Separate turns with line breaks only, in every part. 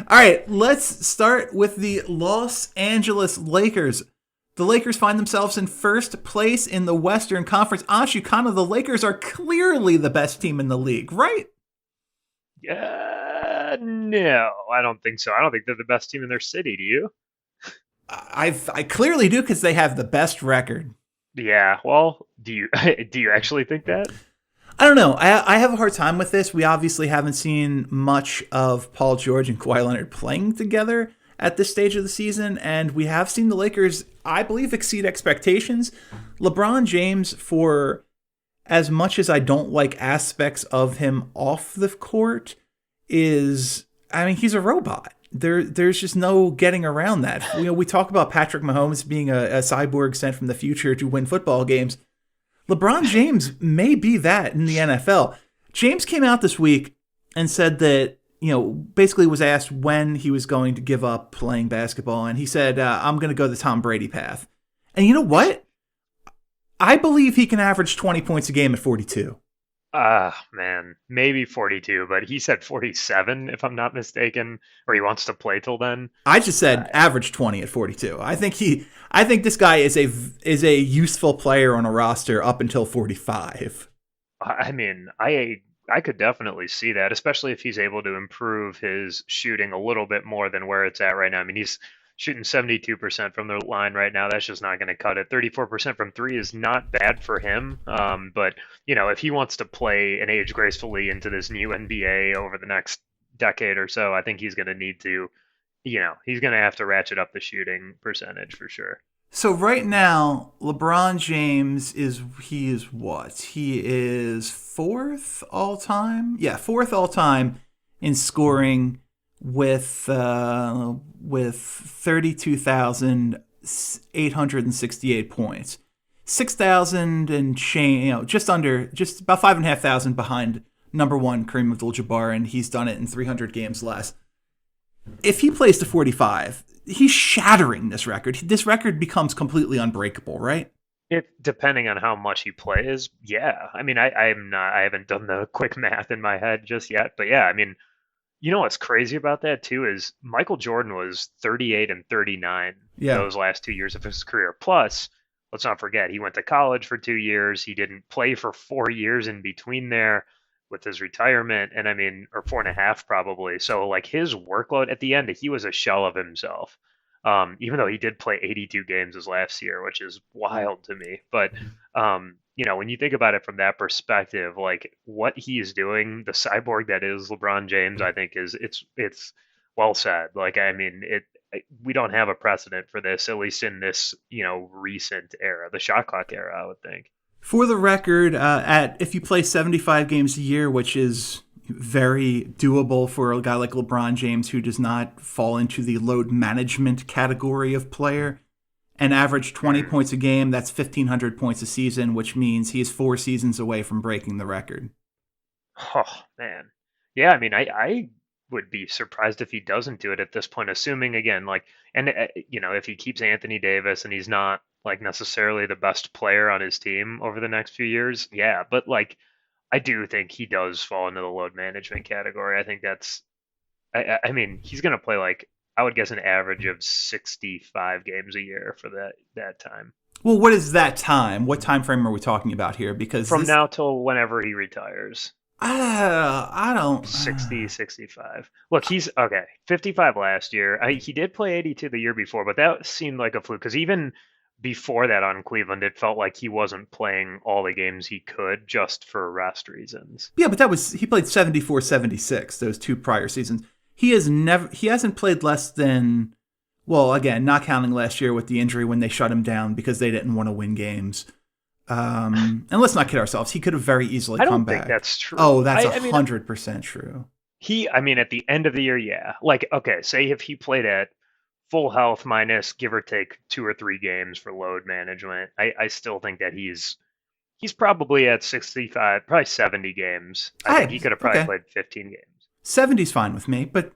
All right, let's start with the Los Angeles Lakers. The Lakers find themselves in first place in the Western Conference. Anshu, Khanna, the Lakers are clearly the best team in the league, right?
No, I don't think so. I don't think they're the best team in their city. Do you?
I clearly do because they have the best record.
Yeah. Well, do you do you actually think that?
I don't know. I have a hard time with this. We obviously haven't seen much of Paul George and Kawhi Leonard playing together at this stage of the season, and we have seen the Lakers, I believe, exceed expectations. LeBron James, for as much as I don't like aspects of him off the court, I mean, he's a robot. There's just no getting around that. We talk about Patrick Mahomes being a cyborg sent from the future to win football games. LeBron James may be that in the NFL. James came out this week and said that, basically was asked when he was going to give up playing basketball. And he said, I'm going to go the Tom Brady path. And you know what? I believe he can average 20 points a game at 42.
Man, maybe 42, but he said 47 if I'm not mistaken, or he wants to play till then.
I just
Uh,
said average 20 at 42. I think this guy is a useful player on a roster up until 45.
I mean, I could definitely see that, especially if he's able to improve his shooting a little bit more than where it's at right now. I mean, he's shooting 72% from the line right now. That's just not going to cut it. 34% from three is not bad for him. But, if he wants to play and age gracefully into this new NBA over the next decade or so, I think he's going to need to, he's going to have to ratchet up the shooting percentage for sure.
So right now, LeBron James is what? He is fourth all time. Yeah, fourth all time in scoring with 32,868 points. 6,000 and change, just about 5,500 behind number one Kareem Abdul-Jabbar, and he's done it in 300 games less. If he plays to 45, he's shattering this record. This record becomes completely unbreakable, right?
It depending on how much he plays, yeah. I mean, I haven't done the quick math in my head just yet, but yeah, I mean, what's crazy about that too is Michael Jordan was 38 and 39
Yeah.
those last 2 years of his career. Plus, let's not forget he went to college for 2 years. He didn't play for 4 years in between there with his retirement, and I mean, or four and a half probably. So like his workload at the end, he was a shell of himself. Even though he did play 82 games his last year, which is wild to me. But when you think about it from that perspective, like what he is doing, the cyborg that is LeBron James, I think it's well said. Like I mean, we don't have a precedent for this, at least in this recent era, the shot clock era, I would think.
For the record, at if you play 75 games a year, which is very doable for a guy like LeBron James who does not fall into the load management category of player, and average 20
Mm.
points a game, that's 1,500 points a season, which means he is 4 seasons away from breaking the record.
Oh man, yeah. I mean, I would be surprised if he doesn't do it at this point, assuming again, like, and if he keeps Anthony Davis and he's not like necessarily the best player on his team over the next few years, yeah. But like, I do think he does fall into the load management category. I think that's, I mean, he's going to play like, I would guess an average of 65 games a year for that time.
Well, what is that time? What time frame are we talking about here? Because
From
this,
now till whenever he retires.
I don't.
60, 65. Look, he's okay. 55 last year. He did play 82 the year before, but that seemed like a fluke because even before that on Cleveland, it felt like he wasn't playing all the games he could just for rest reasons.
Yeah, but he played 74, 76 those two prior seasons. He hasn't played less than, well, again, not counting last year with the injury when they shut him down because they didn't want to win games. And let's not kid ourselves. He could have very easily
I
come
don't think
back.
that's true.
Oh, that's
I mean,
100% true.
I mean, at the end of the year, yeah. Like, okay, say if he played at full health minus give or take 2 or 3 games for load management, I still think that he's probably at 65, probably 70 games. I think he could have probably
Okay.
played 15 games.
70's fine with me, but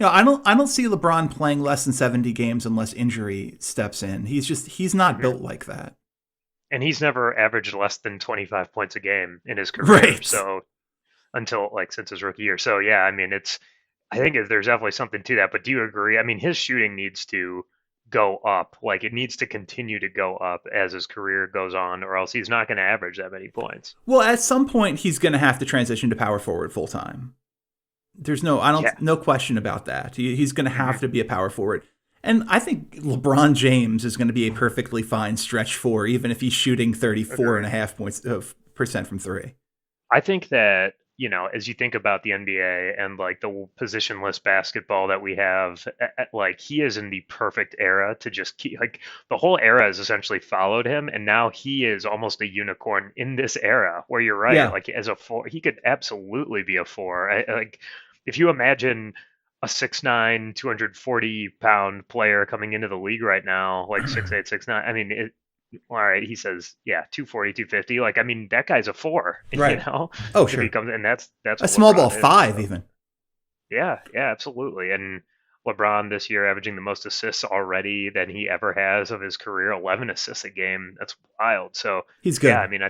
I don't see LeBron playing less than 70 games unless injury steps in. He's not
Hmm.
built like that.
And he's never averaged less than 25 points a game in his career.
Right.
So until like since his rookie year. So yeah, I mean I think there's definitely something to that. But do you agree? I mean, his shooting needs to go up. Like it needs to continue to go up as his career goes on, or else he's not going to average that many points.
Well, at some point, he's going to have to transition to power forward full time. There's
Yeah.
no question about that. He's going to have
Hmm.
to be a power forward. And I think LeBron James is going to be a perfectly fine stretch four, even if he's shooting 34 and
Agree.
a half points of percent from three.
I think that, as you think about the NBA and like the positionless basketball that we have, like he is in the perfect era to just keep, like the whole era has essentially followed him. And now he is almost a unicorn in this era where you're right.
Yeah.
Like as a four, he could absolutely be a four. Like if you imagine a 6'9", 240-pound player coming into the league right now, like 6'8", 6'9", I mean, all right, he says, yeah, 240, 250. Like, I mean, that guy's a four,
Right. Oh,
if he
sure.
comes, and that's
A
what
small ball
LeBron is.
five,
So,
even.
yeah, yeah, absolutely. And LeBron this year averaging the most assists already than he ever has of his career, 11 assists a game. That's wild. So,
He's
yeah, I
good.
mean,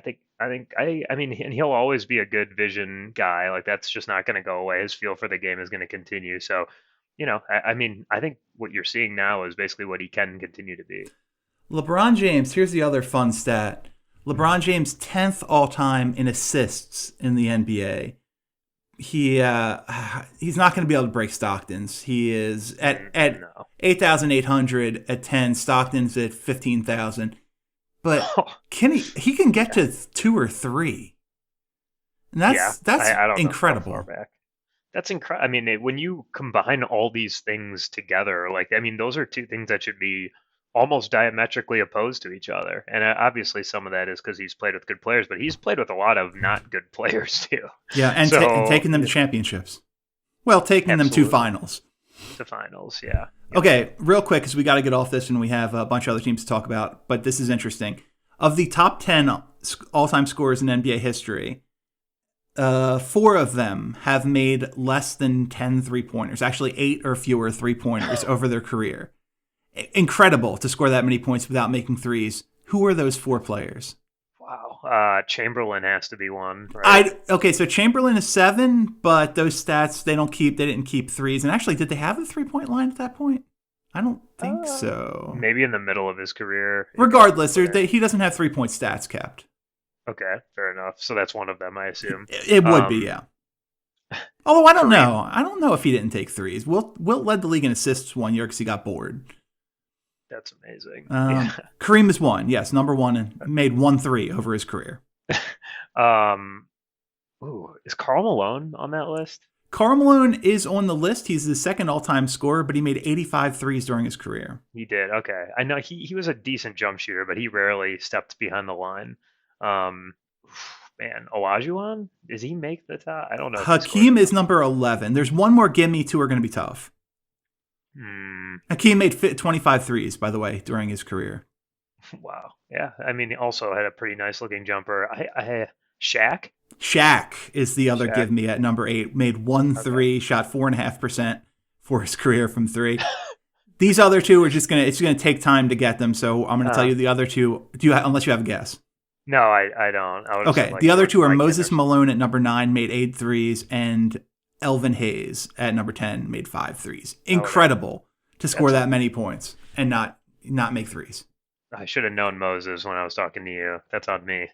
I mean, and he'll always be a good vision guy. Like, that's just not going to go away. His feel for the game is going to continue. So, I mean, I think what you're seeing now is basically what he can continue to be.
LeBron James, here's the other fun stat. LeBron James 10th all time in assists in the NBA. He's not going to be able to break Stockton's. He is at
No.
8,800 at 10. Stockton's at 15,000. But he can get
Yeah.
to 2 or 3. And
Yeah,
that's
I don't know how far
incredible.
back. That's incredible. I mean, when you combine all these things together, like, I mean, those are two things that should be almost diametrically opposed to each other. And obviously, some of that is because he's played with good players, but he's played with a lot of not good players too.
Yeah, and
So,
taking them to championships. Well, taking them to
absolutely,
finals.
the finals. Yeah. Yep.
Okay, real quick, because we got to get off this and we have a bunch of other teams to talk about, but this is interesting. Of the top 10 all-time scorers in NBA history, 4 of them have made less than 10 three-pointers, actually 8 or fewer three-pointers over their career. Incredible to score that many points without making threes. Who are those 4 players?
Wow. Chamberlain has to be one, right?
Okay, so Chamberlain is 7, but those stats they didn't keep threes. And actually, did they have a 3-point line at that point? I don't think so.
Maybe in the middle of his career. It got
Regardless,
there.
he doesn't have 3-point stats kept.
Okay, fair enough. So that's one of them, I assume.
It would be,
Um,
yeah. Although I don't
Kareem.
know. I don't know if he didn't take threes. Wilt led the league in assists one year because he got bored.
That's amazing. Yeah.
Kareem is 1, yes, number 1, and made 1 3 over his career.
Um, is Karl Malone on that list?
Karl Malone is on the list. He's the second all-time scorer, but he made 85 threes during his career.
He did. Okay. I know he was a decent jump shooter, but he rarely stepped behind the line. Um, man, Olajuwon? Does he make the top? I don't know if he scored
Hakeem is
enough.
number 11. There's one more gimme, 2 are going to be tough.
Hmm.
Hakeem made 25 threes, by the way, during his career.
Wow. Yeah. I mean, he also had a pretty nice looking jumper. Shaq?
Shaq is the other
Shaq.
give me at number 8. Made 1
Okay.
3, shot 4.5% for his career from 3. These other 2 are it's gonna take time to get them. So I'm gonna tell you the other 2. Unless you have a guess?
No, I don't. I would have said
Okay,
like
the other 2 are
Mike
Moses
Henderson.
Malone at number 9, made 8 threes, and Elvin Hayes at number 10, made 5 threes.
Okay.
Incredible to score
That's
that many points and not make threes.
I should have known Moses when I was talking to you. That's on me.